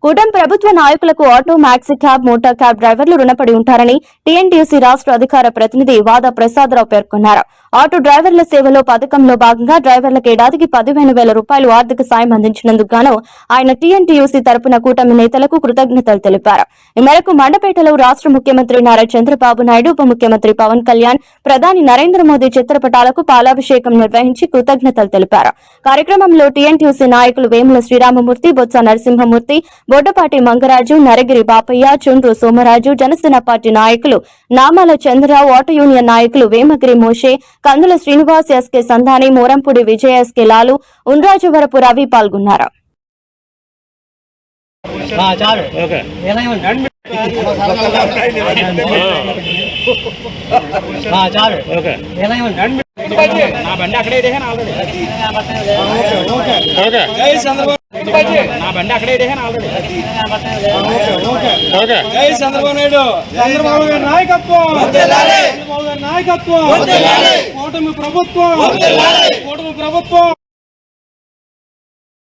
కూటమి ప్రభుత్వ నాయకులకు auto, maxi cab, motor cab డ్రైవర్లు రుణపడి ఉంటారని టీఎన్టీయూసీ రాష్ట్ర అధికార ప్రతినిధి వాదా ప్రసాదరావు పేర్కొన్నారు. ఆటో డ్రైవర్ల సేవలో పథకంలో భాగంగా డ్రైవర్లకు ఏడాదికి 15,000 రూపాయలు ఆర్థిక సాయం అందించినందుకు గాను ఆయన టీఎన్టీయూసీ తరపున కూటమి నేతలకు కృతజ్ఞతలు తెలిపారు. ఈ మేరకు మండపేటలో రాష్ట్ర ముఖ్యమంత్రి నారా చంద్రబాబు నాయుడు, ఉప ముఖ్యమంత్రి పవన్ కళ్యాణ్, ప్రధాని నరేంద్ర మోదీ చిత్రపటాలకు పాలాభిషేకం నిర్వహించి కృతజ్ఞతలు తెలిపారు. కార్యక్రమంలో టీఎన్టీయూసీ నాయకులు వేముల శ్రీరామమూర్తి, బొత్స నరసింహమూర్తి, బొడ్డపాటి మంగరాజు, నరగిరి బాపయ్య, చుండ్రు సోమరాజు, జనసేన పార్టీ నాయకులు నామాల చంద్రరావు, ఆటో యూనియన్ నాయకులు వేమగిరి మోషే, కందుల శ్రీనివాస్, ఎస్కే సంధాని, మోరంపూడి విజయ, ఎస్కే లాలు, ఉండ్రాజవరపు రవి పాల్గొన్నారు. నాయకత్వం కూటమి ప్రభుత్వం